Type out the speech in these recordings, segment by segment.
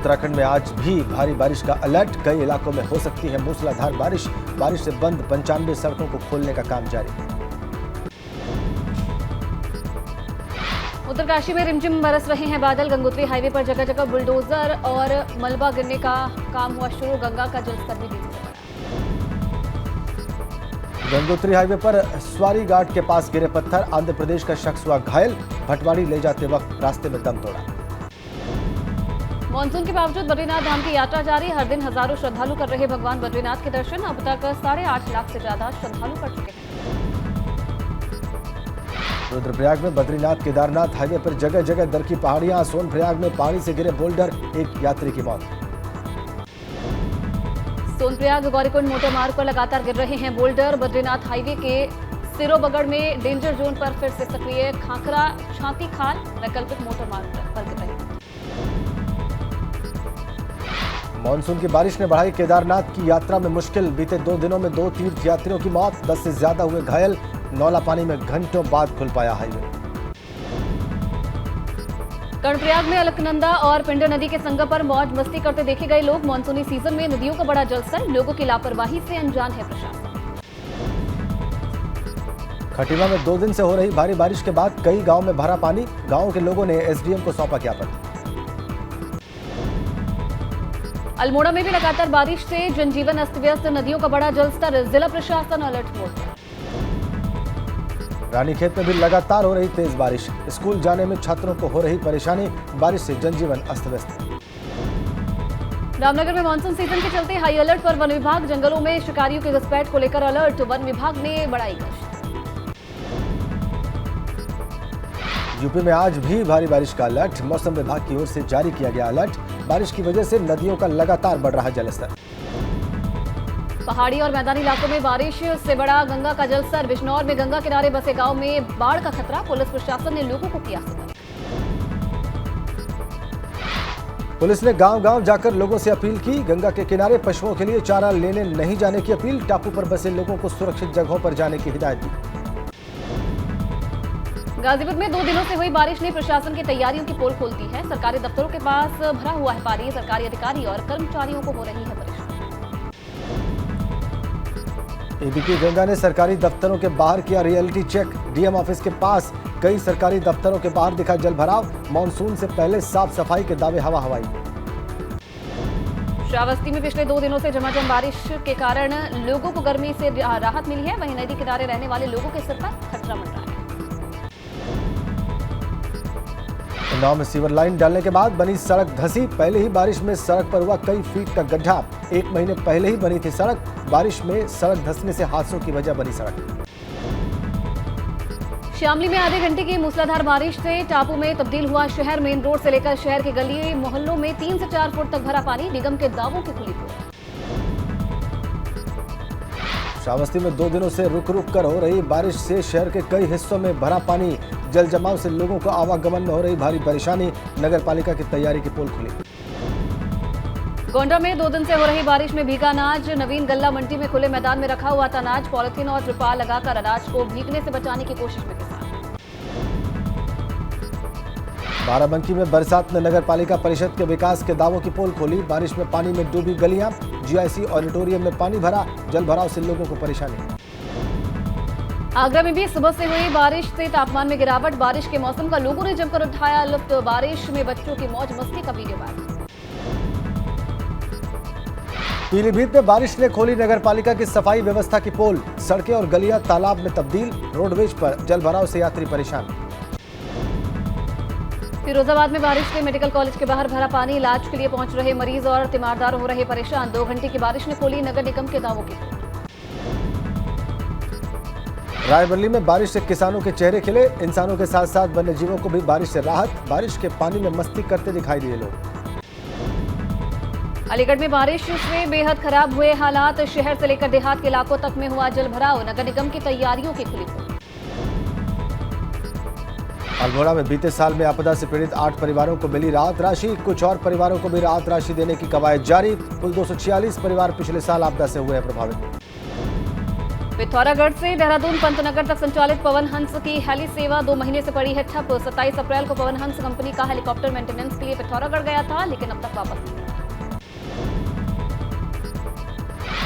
उत्तराखंड में आज भी भारी बारिश का अलर्ट, कई इलाकों में हो सकती है मूसलाधार बारिश। बारिश से बंद 95 सड़कों को खोलने का काम जारी। उत्तरकाशी में रिमझिम बरस रहे हैं बादल। गंगोत्री हाईवे पर जगह जगह बुलडोजर और मलबा गिरने का काम हुआ शुरू। गंगा का जलस्तर भी तेजी से बढ़ा। गंगोत्री हाईवे पर स्वारी घाट के पास गिरे पत्थर, आंध्र प्रदेश का शख्स हुआ घायल। भटवाड़ी ले जाते वक्त रास्ते में दम तोड़ा। मानसून के बावजूद बद्रीनाथ धाम की यात्रा जारी। हर दिन हजारों श्रद्धालु कर रहे भगवान बद्रीनाथ के दर्शन। अब तक 8.5 लाख से ज्यादा श्रद्धालु कर चुके हैं। रुद्रप्रयाग में बद्रीनाथ केदारनाथ हाईवे पर जगह जगह दर की पहाड़ियां। सोनप्रयाग में पहाड़ी से गिरे बोल्डर, एक यात्री की मौत। सोनप्रयाग गौरीकुंड मोटर मार्ग पर लगातार गिर रहे हैं बोल्डर। बद्रीनाथ हाईवे के सिरोबगड़ में डेंजर जोन पर फिर से सक्रिय खाखरा छाती खाल वैकल्पिक मोटर मार्ग पर गिर रहे हैं। मानसून की बारिश ने बढ़ाई केदारनाथ की यात्रा में मुश्किल। बीते 2 दिनों में 2 तीर्थयात्रियों की मौत, 10 से ज्यादा हुए घायल। नौला पानी में घंटों बाद खुल पाया हाईवे। कर्णप्रयाग में अलकनंदा और पिंडर नदी के संगम पर मौज मस्ती करते देखे गए लोग। मानसूनी सीजन में नदियों का बड़ा जलस्तर, लोगों की लापरवाही से अनजान है प्रशासन। खटीमा में 2 दिन से हो रही भारी बारिश के बाद कई गांव में भरा पानी। गांव के लोगों ने एसडीएम को सौंपा ज्ञापन। अल्मोड़ा में भी लगातार बारिश से जनजीवन अस्त व्यस्त, नदियों का बड़ा जलस्तर, जिला प्रशासन अलर्ट मोड पर। रानीखेत में भी लगातार हो रही तेज बारिश, स्कूल जाने में छात्रों को हो रही परेशानी। बारिश से जनजीवन अस्त व्यस्त। रामनगर में मानसून सीजन के चलते हाई अलर्ट पर वन विभाग। जंगलों में शिकारियों की घुसपैठ को लेकर अलर्ट, वन विभाग ने बढ़ाई गश्त। यूपी में आज भी भारी बारिश का अलर्ट, मौसम विभाग की ओर से जारी किया गया अलर्ट। बारिश की वजह से नदियों का लगातार बढ़ रहा जलस्तर। पहाड़ी और मैदानी इलाकों में बारिश से बढ़ा गंगा का जलस्तर। बिजनौर में गंगा किनारे बसे गांव में बाढ़ का खतरा, पुलिस प्रशासन ने लोगों को किया सतर्क। पुलिस ने गांव-गांव जाकर लोगों से अपील की। गंगा के किनारे पशुओं के लिए चारा लेने नहीं जाने की अपील। टापू पर बसे लोगों को सुरक्षित जगहों पर जाने की हिदायत दी। गाजीपुर में 2 दिनों से हुई बारिश ने प्रशासन की तैयारियों की पोल खोल दी है। सरकारी दफ्तरों के पास भरा हुआ है पानी। सरकारी अधिकारी और कर्मचारियों को हो रही है परेशानी। एबीपी गंगा ने सरकारी दफ्तरों के बाहर किया रियलिटी चेक। डीएम ऑफिस के पास कई सरकारी दफ्तरों के बाहर दिखा जल भराव। मानसून से पहले साफ सफाई के दावे हवा हवाई। श्रावस्ती में पिछले 2 दिनों से झमाझम बारिश के कारण लोगों को गर्मी से राहत मिली है। वहीं नदी किनारे रहने वाले लोगों के सिर पर खतरा मंडरा है। उन्नाव में सीवर लाइन डालने के बाद बनी सड़क धंसी। पहले ही बारिश में सड़क पर हुआ कई फीट का गड्ढा। 1 महीने पहले ही बनी थी सड़क। बारिश में सड़क धंसने से हादसों की वजह बनी सड़क। शामली में आधे घंटे की मूसलाधार बारिश से टापू में तब्दील हुआ शहर। मेन रोड से लेकर शहर के गली मोहल्लों में 3 से 4 फुट तक भरा पानी। निगम के दावों की खुली पोल। श्रावस्ती में 2 दिनों से रुक रुक कर हो रही बारिश से शहर के कई हिस्सों में भरा पानी। जल जमाव से लोगों को आवागमन में हो रही भारी परेशानी। नगर पालिका की तैयारी की पोल खुली। गोंडा में 2 दिन से हो रही बारिश में भीगा अनाज। नवीन गल्ला मंडी में खुले मैदान में रखा हुआ था अनाज। पॉलिथीन और त्रिपाल लगाकर अनाज को भीगने से बचाने की कोशिश में किसान। बाराबंकी में बरसात ने नगर पालिका परिषद के विकास के दावों की पोल खोली। बारिश में पानी में डूबी गलियां। जीआईसी ऑडिटोरियम में पानी भरा। जल भराव से लोगों को परेशानी। आगरा में भी सुबह से हुई बारिश से तापमान में गिरावट। बारिश के मौसम का लोगों ने जमकर उठाया लुत्फ। बारिश में बच्चों की मौज मस्ती का वीडियो वायरल। पीलीभीत में बारिश ने खोली नगर पालिका की सफाई व्यवस्था की पोल। सड़कें और गलियां तालाब में तब्दील। रोडवेज पर जल भराव से यात्री परेशान। फिरोजाबाद में बारिश से मेडिकल कॉलेज के बाहर भरा पानी। इलाज के लिए पहुंच रहे मरीज और तीमारदार हो रहे परेशान। 2 घंटे की बारिश ने खोली नगर निगम के दावों की पोल। रायबरेली में बारिश से किसानों के चेहरे खिले। इंसानों के साथ साथ वन्य जीवों को भी बारिश से राहत। बारिश के पानी में मस्ती करते दिखाई दिए लोग। अलीगढ़ में बारिश से बेहद खराब हुए हालात। शहर से लेकर देहात के इलाकों तक में हुआ जल भराव। नगर निगम की तैयारियों की खुली पोल। अल्मोड़ा में बीते साल में आपदा से पीड़ित 8 परिवारों को मिली राहत राशि। कुछ और परिवारों को भी राहत राशि देने की कवायद जारी। कुल 246 परिवार पिछले साल आपदा से हुए हैं प्रभावित। पिथौरागढ़ से देहरादून पंतनगर तक संचालित पवन हंस की हेली सेवा 2 महीने से पड़ी है ठप। 27 अप्रैल को पवन हंस कंपनी का हेलीकॉप्टर मेंटेनेंस के लिए पिथौरागढ़ गया था, लेकिन अब तक वापस नहीं आया।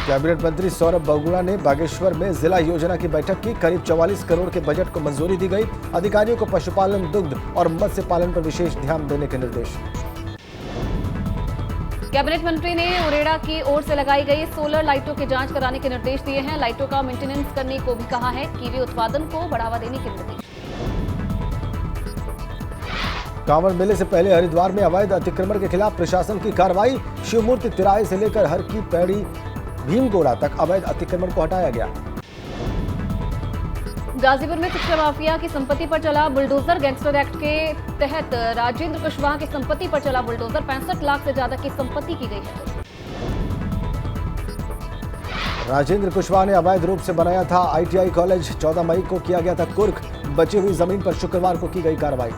कैबिनेट मंत्री सौरभ बगुड़ा ने बागेश्वर में जिला योजना की बैठक की। करीब 44 करोड़ के बजट को मंजूरी दी गई। अधिकारियों को पशुपालन, दुग्ध और मत्स्य पालन पर विशेष ध्यान देने के निर्देश। कैबिनेट मंत्री ने उरेडा की ओर से लगाई गई सोलर लाइटों की जांच कराने के निर्देश दिए हैं। लाइटों का मेंटेनेंस करने को भी कहा है। कीवी उत्पादन को बढ़ावा देने के निर्देश। कांवड़ मेले से पहले हरिद्वार में अवैध अतिक्रमण के खिलाफ प्रशासन की कार्रवाई। शिवमूर्ति तिराहे से लेकर हर की पैड़ी भीमगोड़ा तक अवैध अतिक्रमण को हटाया गया। गाजीपुर में शिक्षा माफिया की संपत्ति पर चला बुलडोजर। गैंगस्टर एक्ट के तहत राजेंद्र कुशवाहा की संपत्ति पर चला बुलडोजर। 65 लाख से ज्यादा की संपत्ति की गई है। राजेंद्र कुशवाहा ने अवैध रूप से बनाया था ITI कॉलेज। 14 मई को किया गया था कुर्क। बची हुई जमीन पर शुक्रवार को की गई कार्रवाई।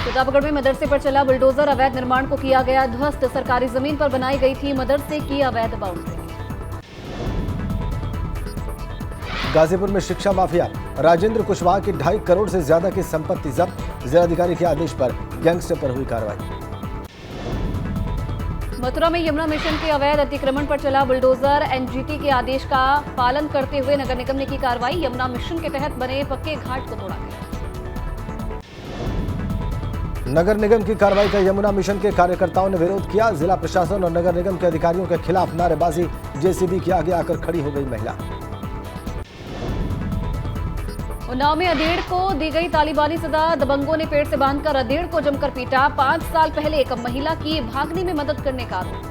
प्रतापगढ़ में मदरसे पर चला बुलडोजर। अवैध निर्माण को किया गया ध्वस्त। सरकारी जमीन पर बनाई गई थी मदरसे की अवैध बाउंड्री। गाजीपुर में शिक्षा माफिया राजेंद्र कुशवाहा की 2.5 करोड़ से ज्यादा की संपत्ति जब्त। जिलाधिकारी के आदेश पर गैंगस्टर पर हुई कार्रवाई। मथुरा में यमुना मिशन के अवैध अतिक्रमण पर चला बुलडोजर। NGT के आदेश का पालन करते हुए नगर निगम ने की कार्रवाई। यमुना मिशन के तहत बने पक्के घाट को तोड़ा गया। नगर निगम की कार्रवाई का यमुना मिशन के कार्यकर्ताओं ने विरोध किया। जिला प्रशासन और नगर निगम के अधिकारियों के खिलाफ नारेबाजी। JCB के आगे आकर खड़ी हो गई महिला। उन्नाव में अधेड़ को दी गई तालिबानी सजा। दबंगों ने पेड़ से बांधकर अधेड़ को जमकर पीटा। 5 साल पहले एक महिला की भागने में मदद करने का आरोप।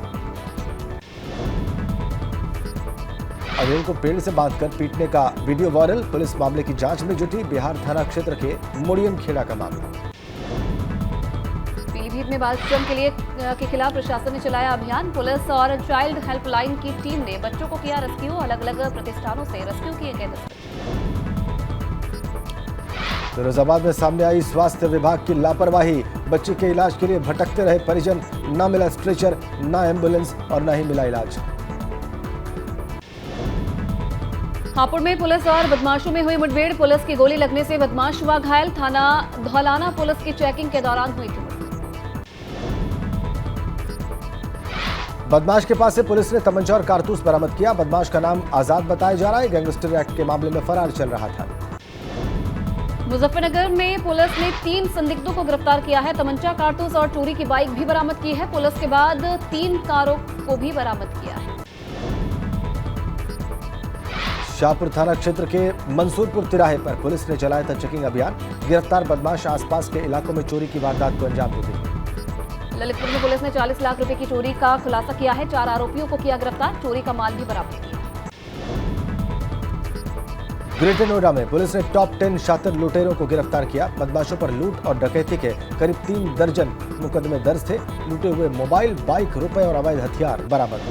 अधेड़ को पेड़ से बांधकर पीटने का वीडियो वायरल। पुलिस मामले की जांच में जुटी। बिहार थाना क्षेत्र के मुड़ियम खेड़ा का मामला। पीलीभीत में बाल श्रम के खिलाफ प्रशासन ने चलाया अभियान। पुलिस और चाइल्ड हेल्पलाइन की टीम ने बच्चों को किया रेस्क्यू। अलग अलग प्रतिष्ठानों से रेस्क्यू किए गए 10 बच्चे। फिरोजाबाद में सामने आई स्वास्थ्य विभाग की लापरवाही। बच्चे के इलाज के लिए भटकते रहे परिजन। न मिला स्ट्रेचर, न एम्बुलेंस और न ही मिला इलाज। हापुड़ में पुलिस और बदमाशों में हुई मुठभेड़। पुलिस की गोली लगने से बदमाश हुआ घायल। थाना धौलाना पुलिस की चेकिंग के दौरान हुई थी मुठभेड़। बदमाश के पास से पुलिस ने तमंचा और कारतूस बरामद किया। बदमाश का नाम आजाद बताया जा रहा है। गैंगस्टर एक्ट के मामले में फरार चल रहा था। मुजफ्फरनगर में पुलिस ने 3 संदिग्धों को गिरफ्तार किया है। तमंचा, कारतूस और चोरी की बाइक भी बरामद की है। पुलिस के बाद 3 कारों को भी बरामद किया है। शाहपुर थाना क्षेत्र के मंसूरपुर तिराहे पर पुलिस ने चलाया था चेकिंग अभियान। गिरफ्तार बदमाश आसपास के इलाकों में चोरी की वारदात को अंजाम देते थे। ललितपुर में पुलिस ने 40 लाख रुपए की चोरी का खुलासा किया है। 4 आरोपियों को किया गिरफ्तार। चोरी का माल भी बरामद किया। ग्रेटर नोएडा में पुलिस ने टॉप 10 शातिर लुटेरों को गिरफ्तार किया। बदमाशों पर लूट और डकैती के करीब 3 दर्जन मुकदमे दर्ज थे। लूटे हुए मोबाइल, बाइक, रुपए और अवैध हथियार बरामद।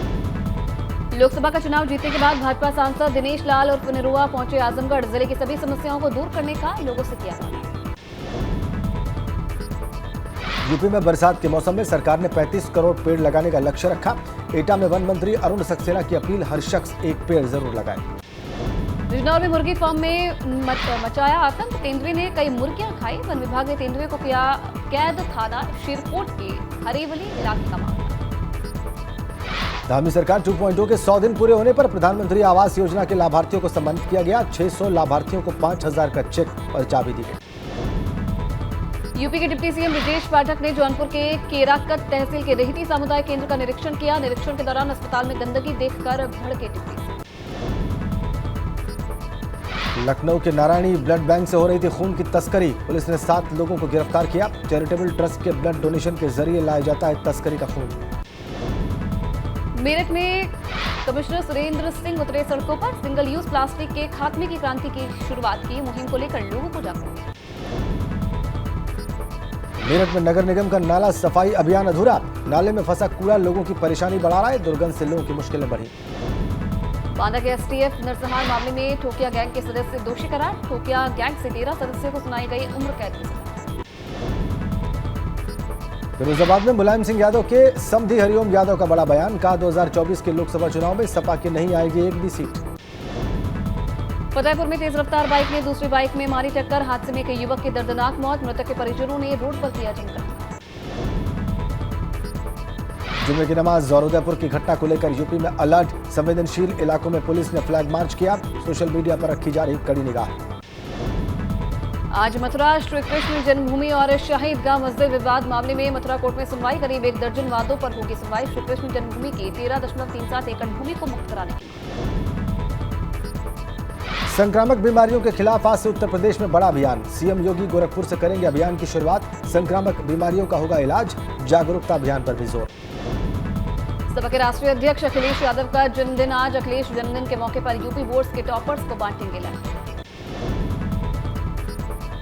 लोकसभा का चुनाव जीतने के बाद भाजपा सांसद दिनेश लाल और निरुआ पहुंचे आजमगढ़। जिले की सभी समस्याओं को दूर करने का लोगों से किया वादा। यूपी में बरसात के मौसम में सरकार ने 35 करोड़ पेड़ लगाने का लक्ष्य रखा। एटा में वन मंत्री अरुण सक्सेना की अपील, हर शख्स एक पेड़ जरूर लगाए। बिजनौर में मुर्गी फार्म में मचाया आतंक। तेंदुए ने कई मुर्गियां खाई। वन विभाग ने तेंदुए को किया कैद। थाना शिरकोट के हरीवली इलाके का मामला। धामी सरकार 2.0 के 100 दिन पूरे होने पर प्रधानमंत्री आवास योजना के लाभार्थियों को सम्मानित किया गया। 600 लाभार्थियों को 5,000 का चेक और चाबी दी गई। यूपी के डिप्टी सीएम ब्रजेश पाठक ने जौनपुर के केराकत तहसील के रेहटी सामुदायिक केंद्र का निरीक्षण किया। निरीक्षण के दौरान अस्पताल में गंदगी देखकर भड़के डिप्टी सीएम। लखनऊ के नारायणी ब्लड बैंक से हो रही थी खून की तस्करी। पुलिस ने 7 लोगों को गिरफ्तार किया। चैरिटेबल ट्रस्ट के ब्लड डोनेशन के जरिए लाया जाता है तस्करी का खून। मेरठ में कमिश्नर सुरेंद्र सिंह उतरे सड़कों पर। सिंगल यूज प्लास्टिक के खात्मे की क्रांति की शुरुआत की। मुहिम को लेकर लोगों को जागरूक। मेरठ में नगर निगम का नाला सफाई अभियान अधूरा। नाले में फंसा कूड़ा लोगों की परेशानी बढ़ा रहा है। दुर्गंध से लोगों की मुश्किलें बढ़ी। बांदा के एसटीएफ नरसंहार मामले में ठोकिया गैंग के सदस्य दोषी करार। ठोकिया गैंग से 13 सदस्यों को सुनाई गई उम्र कैद की सजा। फिरोजाबाद में मुलायम सिंह यादव के समधी हरिओम यादव का बड़ा बयान, कहा 2024 के लोकसभा चुनाव में सपा की नहीं आएगी एक भी सीट। फतेहपुर में तेज रफ्तार बाइक ने दूसरी बाइक में मारी टक्कर, हादसे में एक युवक की दर्दनाक मौत, मृतक के परिजनों ने रोड पर किया जमकर। जुम्मे की नमाज और उदयपुर की घटना को लेकर यूपी में अलर्ट, संवेदनशील इलाकों में पुलिस ने फ्लैग मार्च किया, सोशल मीडिया पर रखी जा रही कड़ी निगाह। आज मथुरा श्री कृष्ण जन्मभूमि और शाही ईदगाह मस्जिद विवाद मामले में मथुरा कोर्ट में सुनवाई, करीब 1 दर्जन वादों पर होगी सुनवाई। श्री कृष्ण जन्मभूमि की 13.37 एकड़ भूमि को मुक्त कराने की। संक्रामक बीमारियों के खिलाफ आज से उत्तर प्रदेश में बड़ा अभियान, सीएम योगी गोरखपुर से करेंगे अभियान की शुरुआत, संक्रामक बीमारियों का होगा इलाज, जागरूकता अभियान पर भी जोर। सपा के राष्ट्रीय अध्यक्ष अखिलेश यादव का जन्मदिन आज, अखिलेश जन्मदिन के मौके पर यूपी बोर्ड्स के टॉपर्स को बांटेंगे लैपटॉप।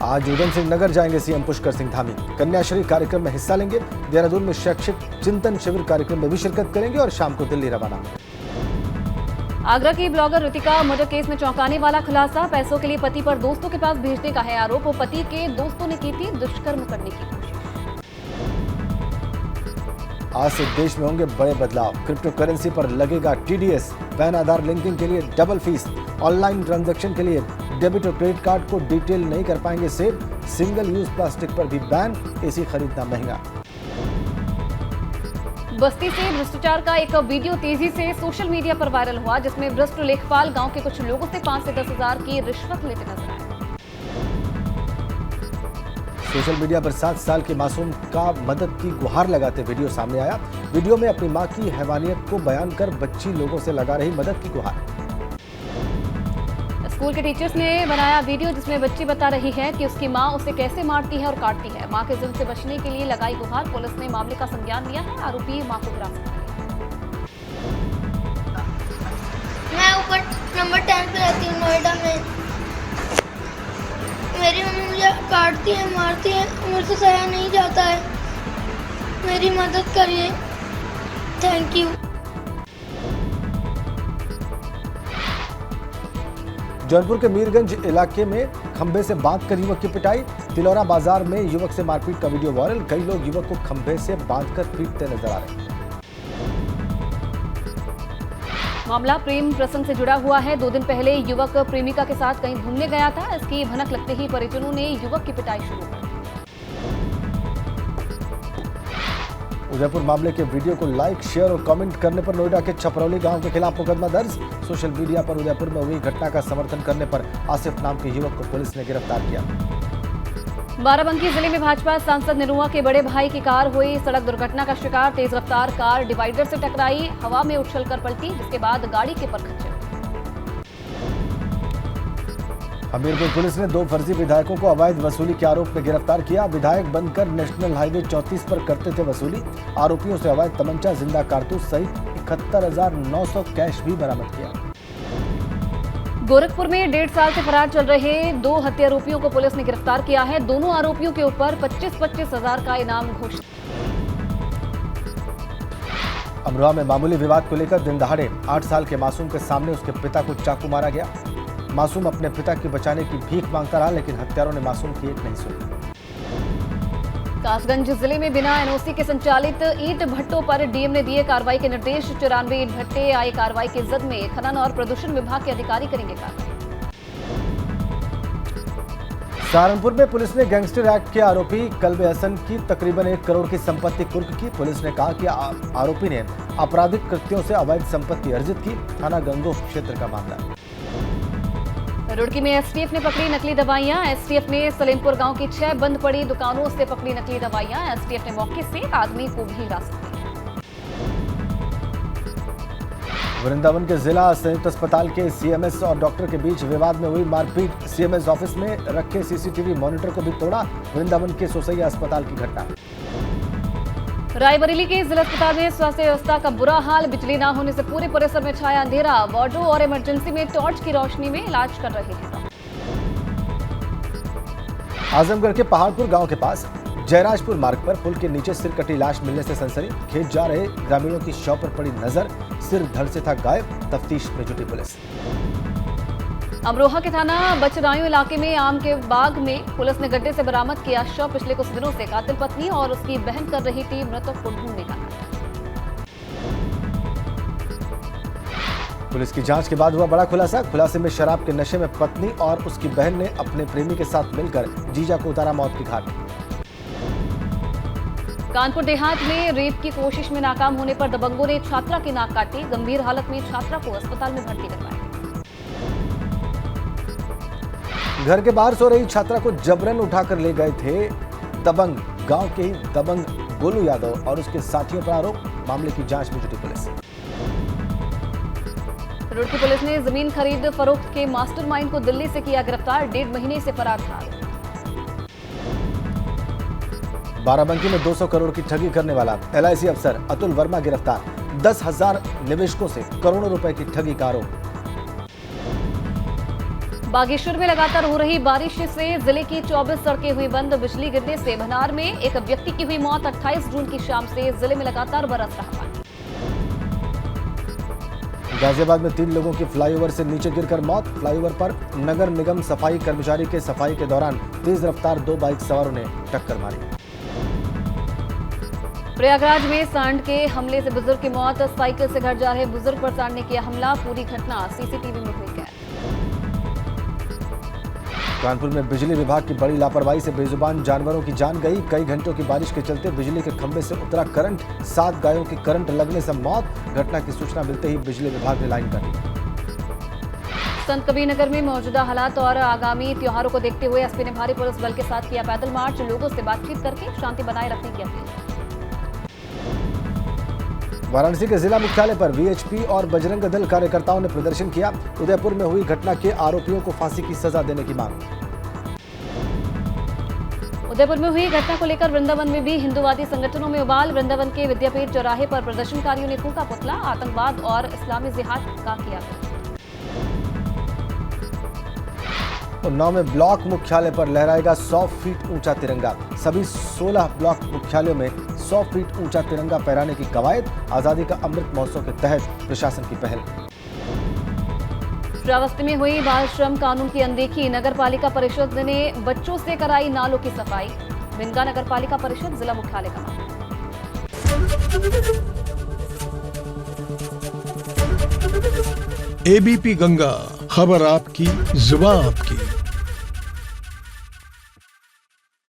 आज उधम सिंह नगर जाएंगे सीएम पुष्कर सिंह धामी, कन्याश्री कार्यक्रम में हिस्सा लेंगे, देहरादून में शैक्षिक चिंतन शिविर कार्यक्रम में भी शिरकत करेंगे और शाम को दिल्ली रवाना। आगरा की ब्लॉगर ऋतिका मर्डर केस में चौंकाने वाला खुलासा, पैसों के लिए पति पर दोस्तों के पास भेजने का है आरोप, पति के दोस्तों ने की थी दुष्कर्म करने की कोशिश। आज से देश में होंगे बड़े बदलाव, क्रिप्टो करेंसी पर लगेगा टीडीएस, पैन आधार लिंकिंग के लिए डबल फीस, ऑनलाइन ट्रांजैक्शन के लिए डेबिट और क्रेडिट कार्ड को डिटेल नहीं कर पाएंगे सेव, सिंगल यूज प्लास्टिक पर भी बैन, एसी खरीदना महंगा। बस्ती से भ्रष्टाचार का एक वीडियो तेजी से सोशल मीडिया पर वायरल हुआ, जिसमें भ्रष्ट लेखपाल गांव के कुछ लोगों से 5 से 10 हजार की रिश्वत लेते नजर आए। सोशल मीडिया पर 7 साल के मासूम का मदद की गुहार लगाते वीडियो सामने आया, वीडियो में अपनी मां की हैवानियत को बयान कर बच्ची लोगों से लगा रही मदद की गुहार। स्कूल के टीचर्स ने बनाया वीडियो, जिसमें बच्ची बता रही है कि उसकी मां उसे कैसे मारती है और काटती है, मां के जुल्म से बचने के लिए लगाई गुहार। पुलिस ने मामले का संज्ञान लिया है, आरोपी मां को हिरासत में लिया। मैं ऊपर नंबर 10 पे रहती हूँ, नोएडा में। मेरी मम्मी मुझे काटती है, मारती है, मुझसे सहा नहीं जाता है, मेरी मदद करिए, थैंक यू। जौनपुर के मीरगंज इलाके में खंभे से बांधकर युवक की पिटाई, तिलौरा बाजार में युवक से मारपीट का वीडियो वायरल, कई लोग युवक को खंभे से बांधकर पीटते नजर आ रहे हैं। मामला प्रेम प्रसंग से जुड़ा हुआ है। 2 दिन पहले युवक प्रेमिका के साथ कहीं घूमने गया था, इसकी भनक लगते ही परिजनों ने युवक की पिटाई शुरू कर दी। उदयपुर मामले के वीडियो को लाइक, शेयर और कमेंट करने पर नोएडा के छपरौली गांव के खिलाफ मुकदमा दर्ज, सोशल मीडिया पर उदयपुर में हुई घटना का समर्थन करने पर आसिफ नाम के युवक को पुलिस ने गिरफ्तार किया। बाराबंकी जिले में भाजपा सांसद निरुआ के बड़े भाई की कार हुई सड़क दुर्घटना का शिकार, तेज रफ्तार कार डिवाइडर से टकराई, हवा में उछलकर पलटी, जिसके बाद गाड़ी के पर खच्चर। हमीरपुर पुलिस ने 2 फर्जी विधायकों को अवैध वसूली के आरोप में गिरफ्तार किया, विधायक बनकर नेशनल हाईवे 34 पर करते थे वसूली, आरोपियों से अवैध तमंचा, जिंदा कारतूस सहित 71,900 कैश भी बरामद किया। गोरखपुर में 1.5 साल से फरार चल रहे 2 हत्या आरोपियों को पुलिस ने गिरफ्तार किया है, दोनों आरोपियों के ऊपर 25-25 हजार का इनाम घोषित। अमरोहा में मामूली विवाद को लेकर दिन दहाड़े 8 साल के मासूम के सामने उसके पिता को चाकू मारा गया, मासूम अपने पिता की बचाने की भीख मांगता रहा, लेकिन हत्यारों ने मासूम की एक नहीं सुनी। कासगंज जिले में बिना एनओसी के संचालित ईंट भट्टों पर डीएम ने दिए कार्रवाई के निर्देश, 94 ईंट भट्टे आए कार्रवाई की जद में, खनन और प्रदूषण विभाग के अधिकारी करेंगे कार्रवाई। सहारनपुर में पुलिस ने गैंगस्टर एक्ट के आरोपी कल्बे हसन की तकरीबन 1 करोड़ की संपत्ति कुर्क की, पुलिस ने कहा कि आरोपी ने आपराधिक कृत्यों से अवैध संपत्ति अर्जित की, थाना गंगोह क्षेत्र का मामला। रुड़की में एसटीएफ ने पकड़ी नकली दवाइयां, एसटीएफ ने सलेमपुर गांव की 6 बंद पड़ी दुकानों से पकड़ी नकली दवाइयां, एसटीएफ ने मौके से एक आदमी को भी हिरासत में लिया। वृंदावन के जिला संयुक्त अस्पताल के सीएमएस और डॉक्टर के बीच विवाद में हुई मारपीट, सीएमएस ऑफिस में रखे सीसीटीवी मॉनिटर को भी तोड़ा, वृंदावन के सोसैया अस्पताल की घटना। रायबरेली के जिला अस्पताल में स्वास्थ्य व्यवस्था का बुरा हाल, बिजली न होने से पूरे परिसर में छाया अंधेरा, वार्डों और इमरजेंसी में टॉर्च की रोशनी में इलाज कर रहे हैं। आजमगढ़ के पहाड़पुर गांव के पास जयराजपुर मार्ग पर पुल के नीचे सिर कटी लाश मिलने से सनसनी, खेत जा रहे ग्रामीणों की शव पर पड़ी नजर, सिर धड़ से था गायब, तफ्तीश में जुटी पुलिस। अमरोहा के थाना बचरायों इलाके में आम के बाग में पुलिस ने गड्ढे से बरामद किया शव। पिछले कुछ दिनों से कातिल पत्नी और उसकी बहन कर रही थी मृतक को ढूंढने का नाटक। पुलिस की जांच के बाद हुआ बड़ा खुलासा। खुलासे में शराब के नशे में पत्नी और उसकी बहन ने अपने प्रेमी के साथ मिलकर जीजा को उतारा मौत की घाट। कानपुर देहात में रेप की कोशिश में नाकाम होने पर दबंगों ने छात्रा की नाक काटी। गंभीर हालत में छात्रा को अस्पताल में भर्ती करवाया। घर के बाहर सो रही छात्रा को जबरन उठाकर ले गए थे दबंग। गांव के ही दबंग गोलू यादव और उसके साथियों पर आरोप। मामले की जांच में जुटी पुलिस। रुड़की पुलिस ने जमीन खरीद फरोख्त के मास्टरमाइंड को दिल्ली से किया गिरफ्तार। 1.5 महीने से फरार था। बाराबंकी में 200 करोड़ की ठगी करने वाला LIC अफसर अतुल वर्मा गिरफ्तार। 10,000 निवेशकों से करोड़ों रुपए की ठगी का आरोप। बागेश्वर में लगातार हो रही बारिश से जिले की 24 सड़कें हुई बंद। बिजली गिरने से भनार में एक व्यक्ति की हुई मौत। 28 जून की शाम से जिले में लगातार बरस रहा पानी। गाजियाबाद में 3 लोगों की फ्लाईओवर से नीचे गिरकर मौत। फ्लाईओवर पर नगर निगम सफाई कर्मचारी के सफाई के दौरान तेज रफ्तार 2 बाइक सवारों ने टक्कर मारी। प्रयागराज में सांड के हमले से बुजुर्ग की मौत। साइकिल से घर जा रहे बुजुर्ग पर सांड ने किया हमला। पूरी घटना सीसीटीवी में हुई कैद। कानपुर में बिजली विभाग की बड़ी लापरवाही से बेजुबान जानवरों की जान गई। कई घंटों की बारिश के चलते बिजली के खंभे से उतरा करंट। 7 गायों की करंट लगने से मौत। घटना की सूचना मिलते ही बिजली विभाग ने लाइन काटी। संत कबीर नगर में मौजूदा हालात और आगामी त्योहारों को देखते हुए एसपी ने भारी पुलिस बल के साथ किया पैदल मार्च। लोगों से बातचीत करके शांति बनाए रखने की अपील। वाराणसी के जिला मुख्यालय पर VHP और बजरंग दल कार्यकर्ताओं ने प्रदर्शन किया। उदयपुर में हुई घटना के आरोपियों को फांसी की सजा देने की मांग। उदयपुर में हुई घटना को लेकर वृंदावन में भी हिंदूवादी संगठनों में उबाल। वृंदावन के विद्यापीठ चौराहे पर प्रदर्शनकारियों ने फूंका पुतला। आतंकवाद और इस्लामी जिहाद का किया। उन्नाव में ब्लॉक मुख्यालय पर लहराएगा 100 फीट ऊंचा तिरंगा। सभी 16 ब्लॉक मुख्यालयों में 100 फीट ऊंचा तिरंगा फहराने की कवायद। आजादी का अमृत महोत्सव के तहत प्रशासन की पहल। श्रावस्ती में हुई बाल श्रम कानून की अनदेखी। नगर पालिका परिषद ने बच्चों से कराई नालों की सफाई। बिंगा नगर पालिका परिषद जिला मुख्यालय का मामला। ABP गंगा, खबर आपकी, जुबान आपकी।